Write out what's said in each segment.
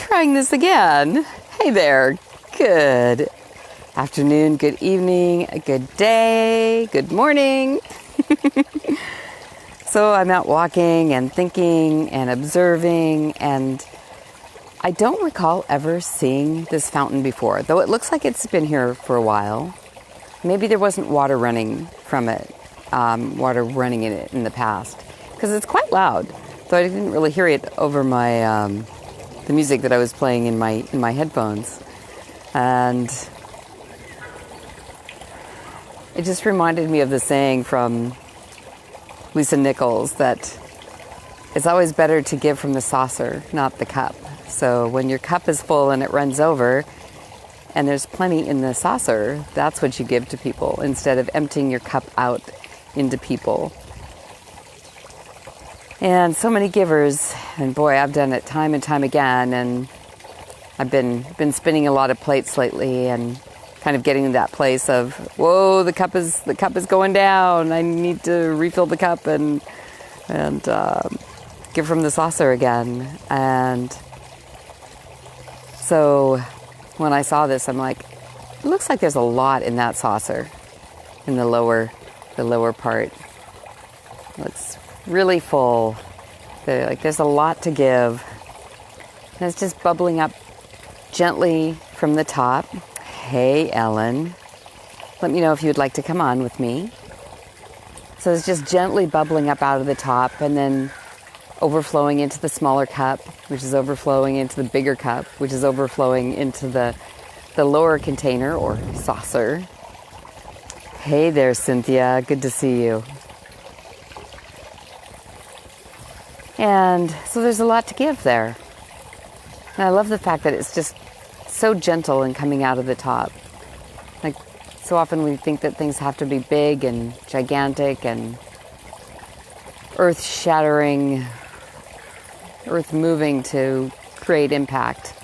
trying this again. Hey there. Good afternoon, good evening, good day, good morning. So I'm out walking and thinking and observing, and I don't recall ever seeing this fountain before, though it looks like it's been here for a while. Maybe there wasn't water running from it, water running in it in the past, because it's quite loud, though I didn't really hear it over my the music that I was playing in my headphones. And it just reminded me of the saying from Lisa Nichols that it's always better to give from the saucer, not the cup. So when your cup is full and it runs over and there's plenty in the saucer, that's what you give to people instead of emptying your cup out into people. And so many givers, and boy, I've done it time and time again, and I've been spinning a lot of plates lately and kind of getting to that place of, whoa, the cup is going down. I need to refill the cup and give from the saucer again. And so when I saw this, I'm like, it looks like there's a lot in that saucer, in the lower part. It looks really full. There's a lot to give. And it's just bubbling up gently from the top. Hey, Ellen. Let me know if you'd like to come on with me. So it's just gently bubbling up out of the top and then overflowing into the smaller cup, which is overflowing into the bigger cup, which is overflowing into the lower container or saucer. Hey there, Cynthia. Good to see you. And so there's a lot to give there. And I love the fact that it's just so gentle and coming out of the top. Like, so often we think that things have to be big and gigantic and earth-shattering, earth-moving to create impact.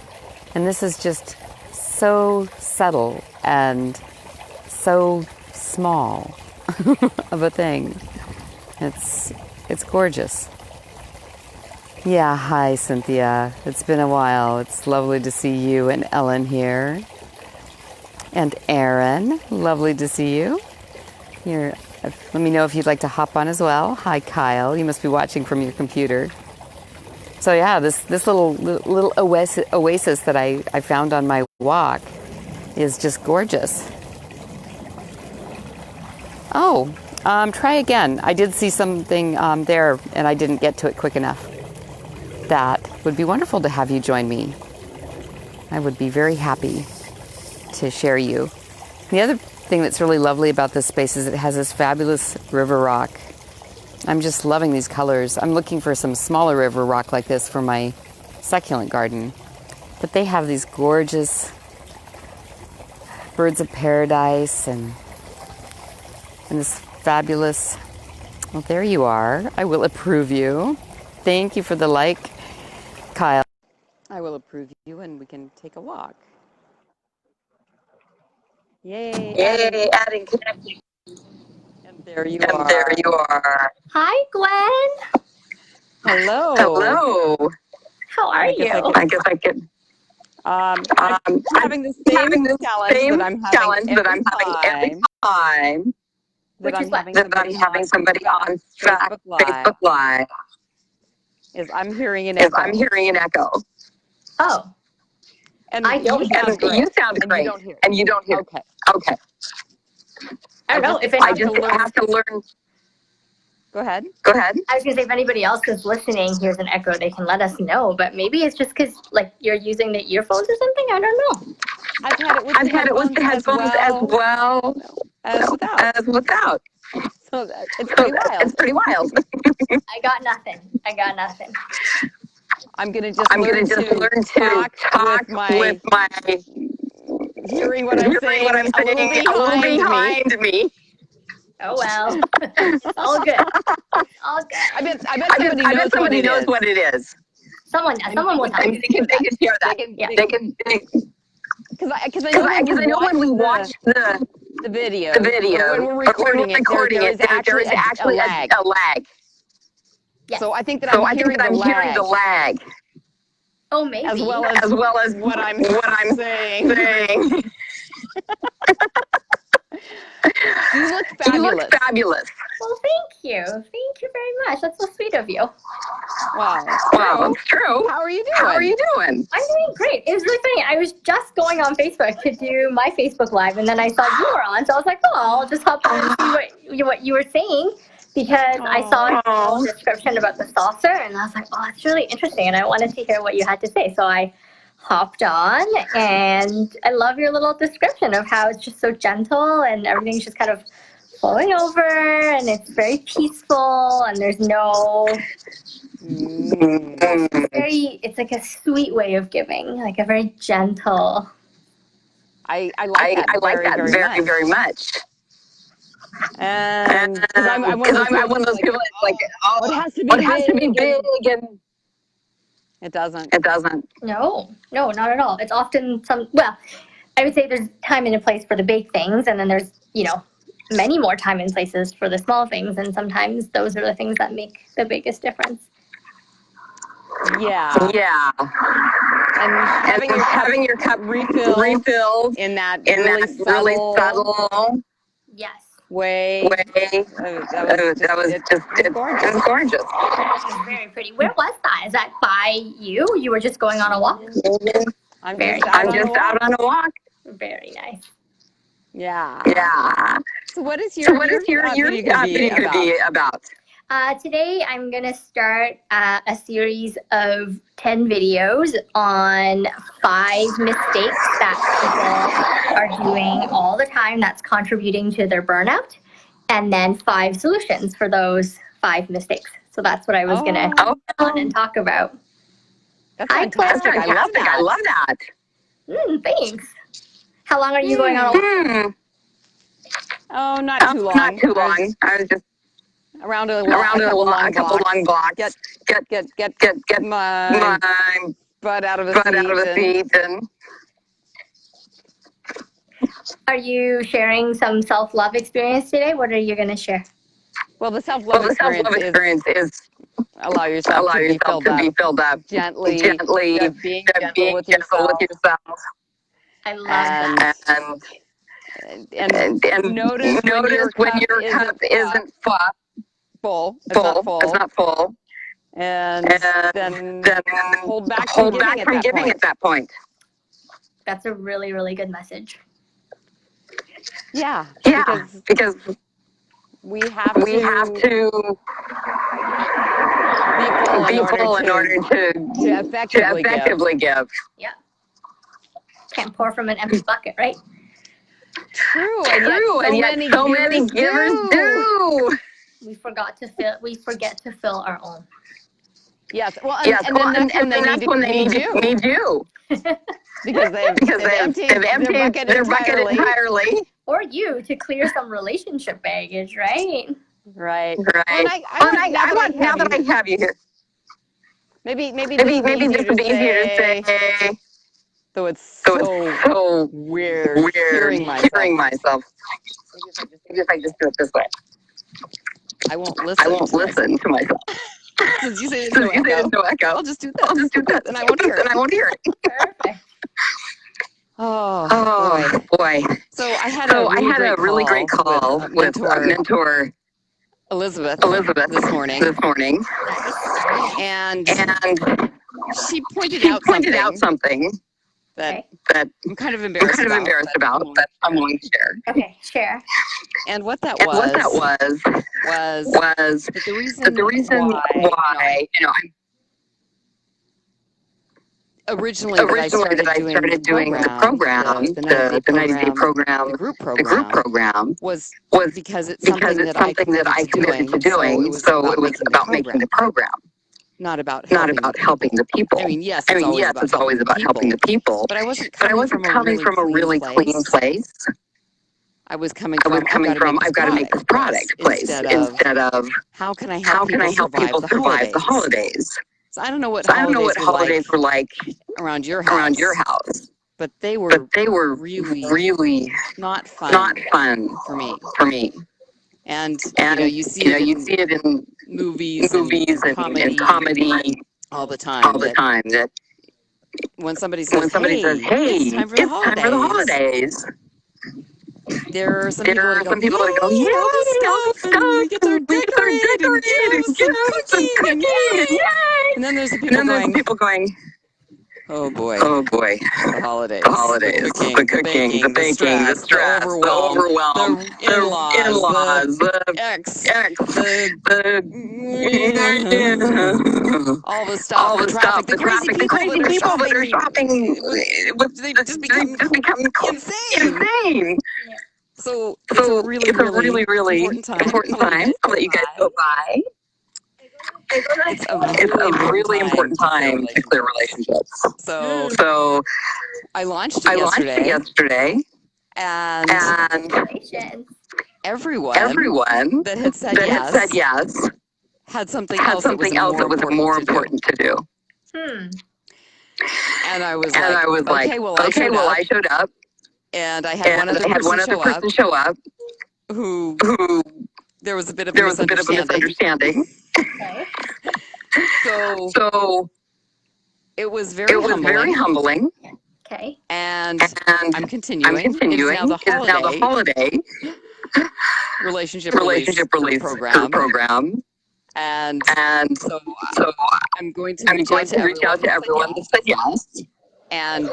And this is just so subtle and so small of a thing. It's gorgeous. Yeah, hi, Cynthia. It's been a while. It's lovely to see you and Ellen here. And Aaron, lovely to see you. Let me know if you'd like to hop on as well. Hi, Kyle. You must be watching from your computer. So yeah, this little oasis that I found on my walk is just gorgeous. Oh, try again. I did see something there, and I didn't get to it quick enough. That would be wonderful to have you join me. I would be very happy to share you. The other thing that's really lovely about this space is it has this fabulous river rock. I'm just loving these colors. I'm looking for some smaller river rock like this for my succulent garden. But they have these gorgeous birds of paradise and this fabulous, well, there you are. I will approve you. Thank you for the like, Kyle. I will approve you and we can take a walk. Yay, adding connecting. And there you are. Hi, Gwen. Hello. How are you? I guess I could. I'm having the same challenge that I'm having every time. That I'm having somebody on Facebook Live. I'm hearing an echo. Oh. And I don't you sound great. And you don't hear. Okay. I don't know if I just have to learn. Go ahead. I was going to say, if anybody else is listening hears an echo, they can let us know. But maybe it's just because, like, you're using the earphones or something. I don't know. I've had it with the headphones as well as without. So it's pretty wild. I got nothing. I'm gonna just learn to talk with my hearing what I'm saying a little behind me. Oh well, all good. I bet somebody knows what it is. Someone will tell you. They can hear that. They can. Because I know when we watch the video, when we're recording it, there is actually a lag. Yes. So I think that I'm hearing the lag. Oh, maybe. As well as what I'm saying. You look fabulous. You look fabulous. Well, thank you. Thank you very much. That's so sweet of you. Wow, It's true. How are you doing? How are you doing? I'm doing great. It was really funny. I was just going on Facebook to do my Facebook Live, and then I saw you were on, so I was like, oh, I'll just hop on and see what you were saying, because I saw a little description about the saucer, and I was like, oh, that's really interesting, and I wanted to hear what you had to say. So I hopped on, and I love your little description of how it's just so gentle, and everything's just kind of flowing over, and it's very peaceful, and there's no... It's like a sweet way of giving, like a very gentle. I like that very much. And because I'm one of those people that's like, oh, it has to be big, and it doesn't. No, not at all. It's often I would say there's time and a place for the big things, and then there's, many more time and places for the small things, and sometimes those are the things that make the biggest difference. Yeah. And having your cup refilled in that really subtle yes way. That was gorgeous. It was very pretty. Where was that? Is that by you? You were just going on a walk? I'm just out on a walk. Very nice. Yeah. So what is your video going to be about? Today I'm going to start a series of 10 videos on 5 mistakes that people are doing all the time that's contributing to their burnout, and then 5 solutions for those 5 mistakes. So that's what I was going to go on and talk about. That's fantastic. I love that. Thanks. How long are you going on a walk? Oh, not too long. I was just around a couple long blocks. Get my butt out of the seat. And are you sharing some self-love experience today? What are you going to share? Well, the self-love experience is allow yourself to be filled up gently, being gentle with yourself. I love that. And notice when your cup isn't full. It's not full. And then hold back from giving at that point. That's a really, really good message. Yeah. Because we have to be full in order to effectively give. Yeah. Can't pour from an empty bucket, right? True, and yet so many givers do. We forget to fill our own. Yes, well, and then that's when they need you. because they've emptied their bucket entirely. Or you to clear some relationship baggage, right? Right. Now that I have you here. Maybe this would be easier to say. So it's so weird hearing myself. Maybe if I just do it this way. I won't listen to myself. Since you say there's no echo, I'll just do this. And I won't hear it. Perfect. Oh boy. So I had a really great call with mentor Elizabeth this morning. And she pointed out something that I'm kind of embarrassed about, but I'm willing to share. Okay, share. And what that was the reason why originally I started doing the program, the 90-day program, the group program, was because it's something that I committed to doing. So it was about making the program. Not about helping the people. I mean, yes, it's always about helping the people. But I wasn't coming from a really clean place. I was coming from I've got to make this product place instead of how can I help people survive the holidays. So I don't know what holidays were like around your house. But they were really not fun for me. And you see it in movies and comedy all the time. That when somebody says, "Hey, it's time for the holidays," there are some people that go, "Yay, all this stuff, and we get to decorate and give some cooking, and yay!" And then there's the people going, "Oh boy, the holidays, the cooking, the baking, the stress, the overwhelm, the in-laws, the ex, all the stuff, the traffic, the crazy people that are shopping, they just become insane." So it's a really important time. I'll let you guys go by. It's a really important time to clear relationships. So I launched it yesterday, and everyone that had said yes had something else that was more important to do. And I was like, okay, well, I showed up. And I had one other person show up who there was a bit of a misunderstanding. Okay. So it was very humbling. Okay. And I'm continuing. It is now the holiday relationship release program. And so I'm going to reach out to everyone that said yes. And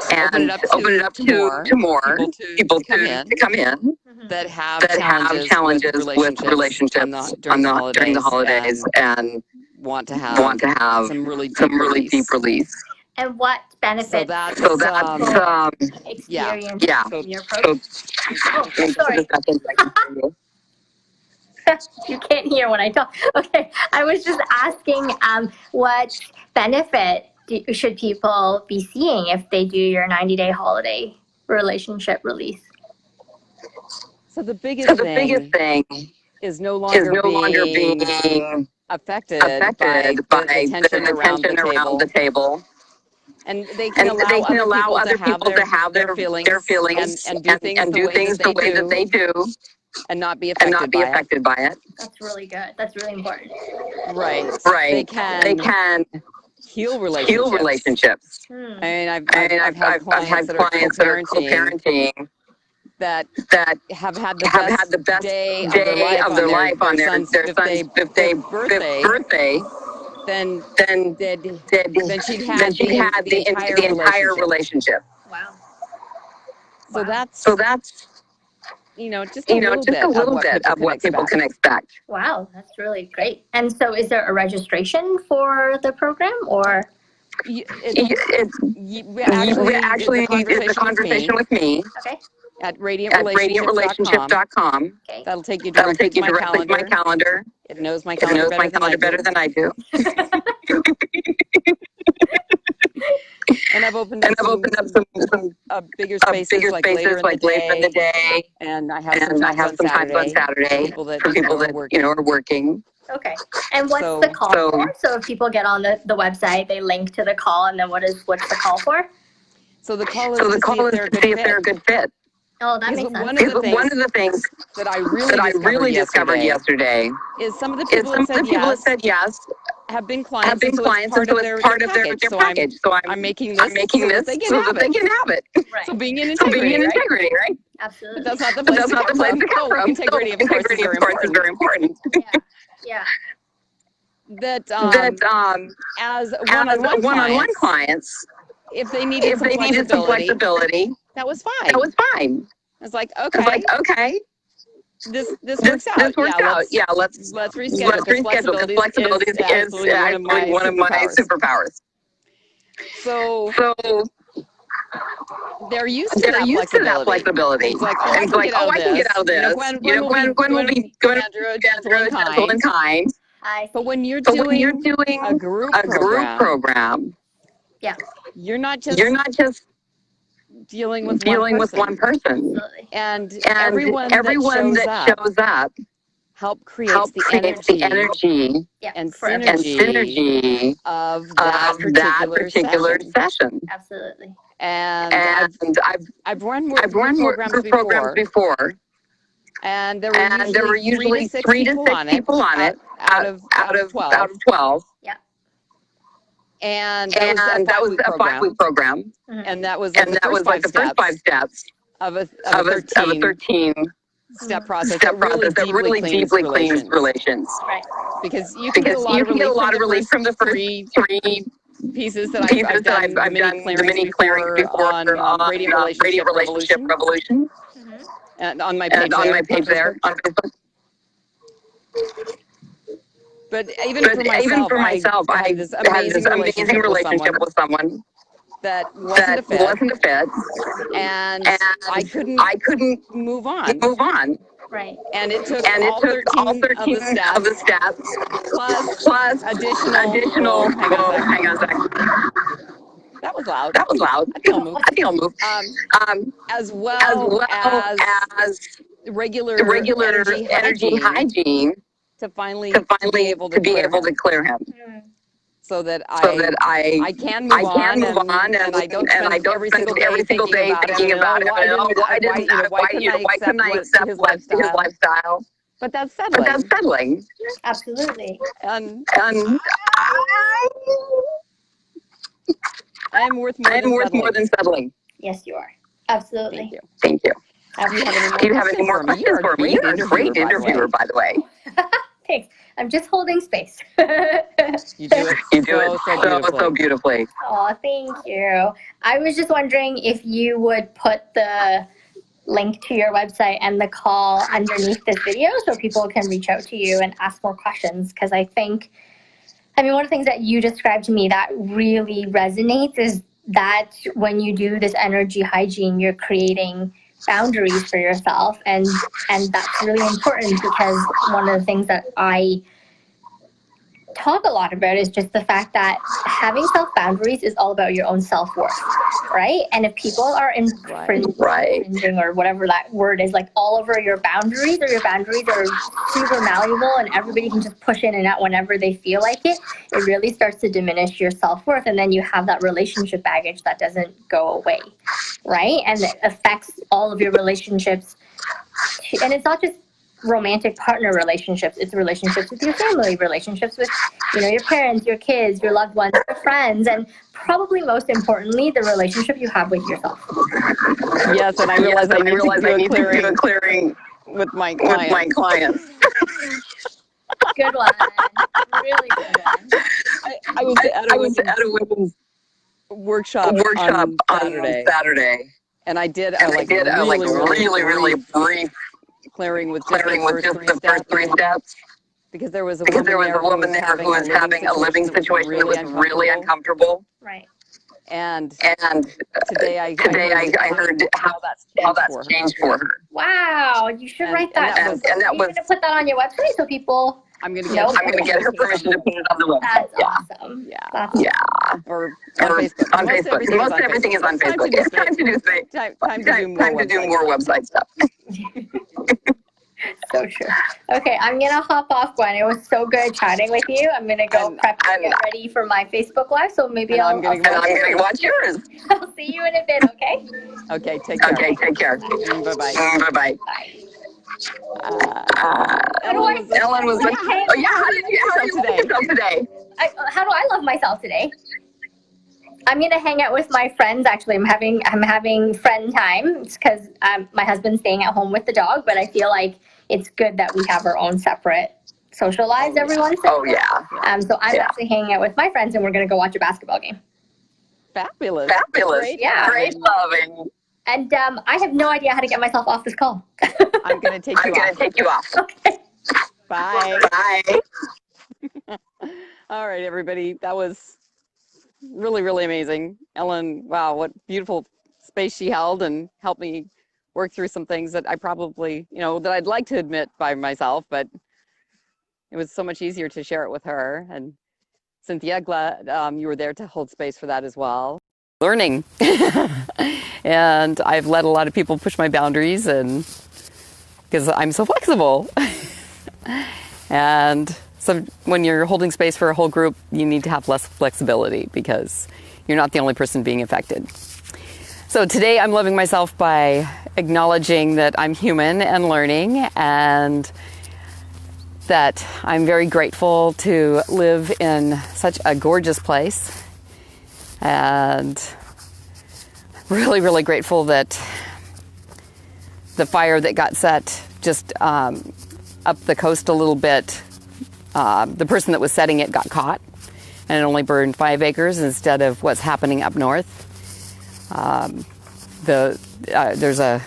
open it up to more people to come in that have challenges with relationships during the holidays and want to have some really deep release. And what benefits? So that's experience So your program. Sorry. You can't hear when I talk. Okay, I was just asking what benefit should people be seeing if they do your 90-day holiday relationship release? So the biggest thing is no longer being affected by the tension around the table. And they can allow other people to have their feelings and do things the way that they do. And not be affected by it. That's really good. That's really important. Right. They can heal relationships. I mean, I've had clients that are co-parenting that have had the best day of their life on their son's 5th birthday. Then she'd had the entire relationship. Wow. So that's just a little bit of what people can expect. Wow, that's really great. And so is there a registration for the program, or? Actually, it's a conversation with me. Okay. At radiantrelationship.com. Okay. That'll take you directly to my calendar. It knows my calendar better than I do. And I've opened up some bigger spaces like later in the day. And I have some times on Saturday for people that are working. Okay. And what's the call for? So if people get on the website, they link to the call, and then what's the call for? So the call is to see if they're a good fit. Oh, that makes sense. One of the things that I really discovered yesterday is some of the people that said yes have been clients, and so it's part of their package. So I'm making this so that they can have it. Right. So being in integrity, right? Absolutely. But that's not the place to come from. Integrity, of course, is very important. Yeah. That as one-on-one clients, if they needed some flexibility, that was fine. It's like, okay. This works out. Yeah, let's reschedule. Because flexibility is absolutely one of my superpowers. So they're used to that flexibility. It's like, I can get out of this. Gwen will be gentle and kind. But when you're doing a group program, yeah, you're not just dealing with one person. Absolutely. And everyone that shows up creates the energy and synergy of that particular session. Absolutely. And I've run group programs before. And there were usually 3 to 6 people on it out of 12. Yeah. And that was a 5-week program. And that was like the first 5 steps of a 13 step process that really deeply cleans relations. Right. Because you can get a lot of relief from the first 3 pieces that I've done the mini clearings before on Radiant Relationship Revolution. And on my page there on Facebook. But even for myself, I had this amazing relationship with someone that wasn't a fit, and I couldn't move on. Right. And it took all 13 of the steps plus additional. Hang on a second. That was loud. I think I'll move. As well as regular energy hygiene to finally be able to clear him. So that I can move on and I don't spend every single day thinking about it. Why couldn't I accept his lifestyle? But that's settling. Absolutely. And I am worth more than settling. Yes, you are. Absolutely. Thank you. Do you have any more questions for me? You're a great interviewer, by the way. Thanks. I'm just holding space. You do it so beautifully. Oh, thank you. I was just wondering if you would put the link to your website and the call underneath this video so people can reach out to you and ask more questions. Because I mean, one of the things that you described to me that really resonates is that when you do this energy hygiene, you're creating boundaries for yourself, and that's really important, because one of the things that I talk a lot about is just the fact that having self-boundaries is all about your own self-worth, right? And if people are infringing or whatever that word is, like all over your boundaries, or your boundaries are super malleable and everybody can just push in and out whenever they feel like it really starts to diminish your self-worth, and then you have that relationship baggage that doesn't go away, right? And it affects all of your relationships. And it's not just romantic partner relationships, it's relationships with your family, relationships with your parents, your kids, your loved ones, your friends, and probably most importantly, the relationship you have with yourself. Yes, and I realize I need to do a clearing with my clients. Good one. Really good one. I was at a women's workshop on Saturday. And I did a really brief clearing with just the first 3 steps. Because there was a woman there who was having a living situation that was really uncomfortable. Right. And today I heard how that's changed for her. Wow, you should write that. Are you going to put that on your website so people? I'm going to get her permission to put it on the website. That's awesome. Yeah. Or on Facebook. Most everything is on Facebook. It's time to do more website stuff. So true. Okay, I'm going to hop off, Gwen. It was so good chatting with you. I'm going to go prep and get ready for my Facebook Live, so maybe I'm going to watch yours. I'll see you in a bit, okay? Okay, take care. Bye-bye. Bye-bye. Bye. Ellen was like, how do you love yourself today? How do I love myself today? I'm gonna hang out with my friends. Actually, I'm having friend time because my husband's staying at home with the dog. But I feel like it's good that we have our own separate social lives every once in a while. So I'm actually hanging out with my friends, and we're gonna go watch a basketball game. Fabulous. Great loving. And I have no idea how to get myself off this call. I'm going to take you off. Okay. Bye. All right, everybody. That was really, really amazing. Ellen, wow, what beautiful space she held and helped me work through some things that I probably, that I'd like to admit by myself, but it was so much easier to share it with her. And Cynthia, glad you were there to hold space for that as well. Learning. And I've let a lot of people push my boundaries, and because I'm so flexible. And so when you're holding space for a whole group, you need to have less flexibility because you're not the only person being affected. So today I'm loving myself by acknowledging that I'm human and learning, and that I'm very grateful to live in such a gorgeous place And really, really grateful that the fire that got set just up the coast a little bit, the person that was setting it got caught, and it only burned 5 acres instead of what's happening up north. There's a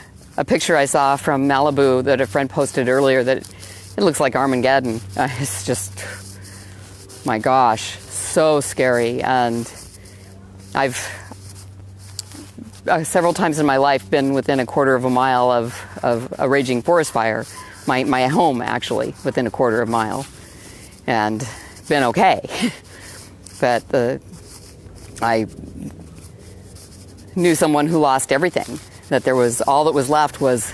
picture I saw from Malibu that a friend posted earlier that it looks like Armageddon. It's just, my gosh, so scary. And I've several times in my life been within a quarter of a mile of a raging forest fire. My home, actually, within a quarter of a mile, and been okay. But I knew someone who lost everything. That there was, all that was left was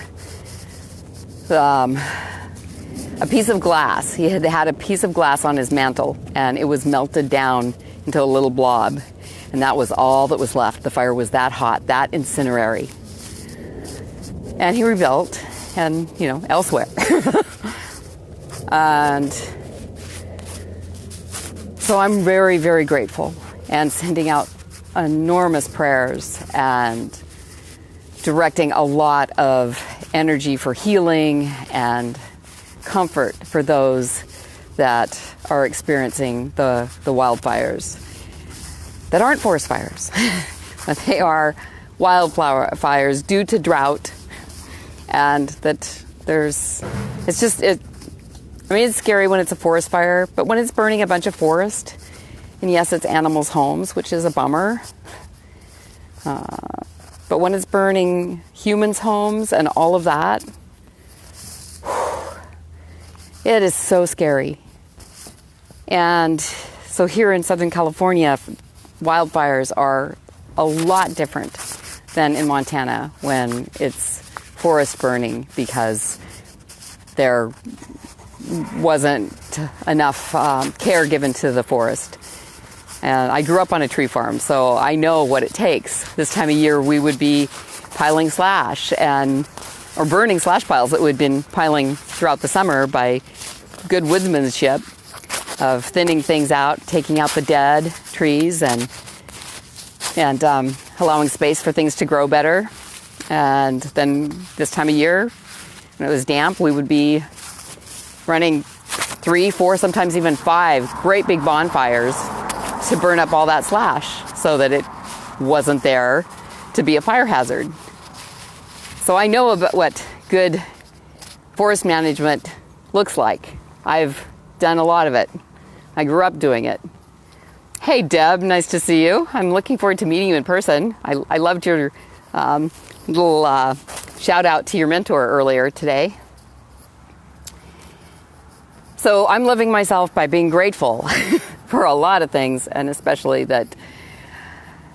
a piece of glass. He had a piece of glass on his mantle, and it was melted down into a little blob. And that was all that was left. The fire was that hot, that incinerary. And he rebuilt, and, elsewhere. And so I'm very, very grateful, and sending out enormous prayers and directing a lot of energy for healing and comfort for those that are experiencing the wildfires that aren't forest fires, but they are wildflower fires due to drought. And that it's scary when it's a forest fire, but when it's burning a bunch of forest, and yes, it's animals' homes, which is a bummer. But when it's burning humans' homes and all of that, it is so scary. And so here in Southern California, wildfires are a lot different than in Montana when it's forest burning, because there wasn't enough care given to the forest. And I grew up on a tree farm, so I know what it takes. This time of year, we would be piling slash or burning slash piles that would have been piling throughout the summer by good woodsmanship of thinning things out, taking out the dead trees, and allowing space for things to grow better. And then this time of year, when it was damp, we would be running 3, 4, sometimes even 5 great big bonfires to burn up all that slash so that it wasn't there to be a fire hazard. So I know about what good forest management looks like. I've done a lot of it. I grew up doing it. Hey Deb, nice to see you. I'm looking forward to meeting you in person. I loved your little shout out to your mentor earlier today. So I'm loving myself by being grateful for a lot of things, and especially that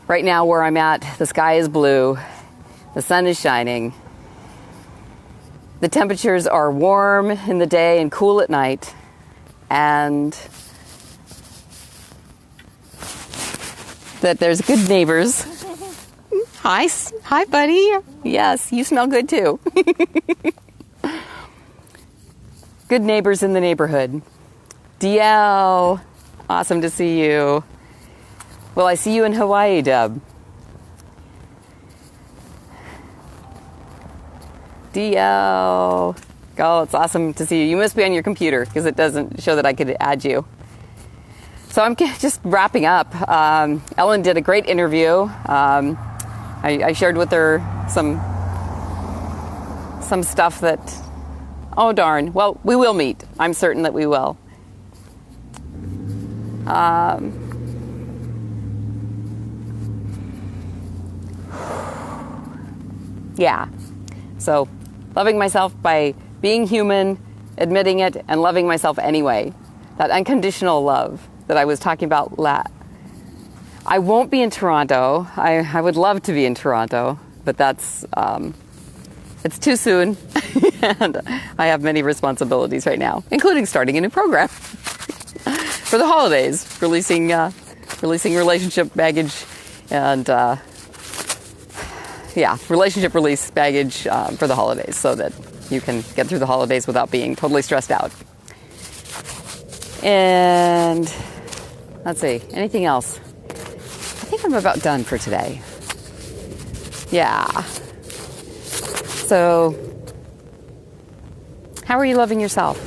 right now where I'm at, the sky is blue, the sun is shining, the temperatures are warm in the day and cool at night, and that there's good neighbors. Hi buddy. Yes, you smell good too. Good neighbors in the neighborhood. DL, awesome to see you. Will I see you in Hawaii, Deb? DL. Oh, it's awesome to see you. You must be on your computer because it doesn't show that I could add you. So I'm just wrapping up. Ellen did a great interview. I shared with her some stuff that, oh darn, well, we will meet. I'm certain that we will. Yeah. So loving myself by being human, admitting it, and loving myself anyway. That unconditional love that I was talking about. I won't be in Toronto. I would love to be in Toronto, but that's, it's too soon. And I have many responsibilities right now, including starting a new program for the holidays, releasing relationship baggage and, relationship release baggage for the holidays so that you can get through the holidays without being totally stressed out. And let's see, anything else? think I'm about done for today. Yeah. So, how are you loving yourself?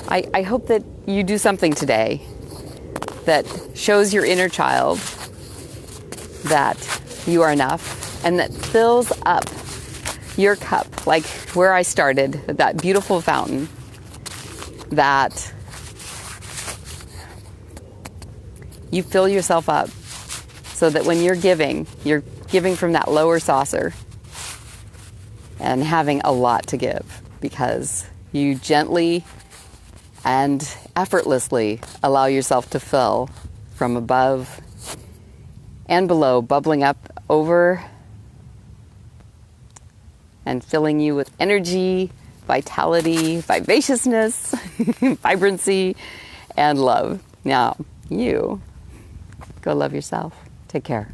I hope that you do something today that shows your inner child that you are enough and that fills up your cup, like where I started, that beautiful fountain, that you fill yourself up so that when you're giving from that lower saucer and having a lot to give, because you gently and effortlessly allow yourself to fill from above and below, bubbling up over and filling you with energy, vitality, vivaciousness, vibrancy, and love. Now, you go love yourself. Take care.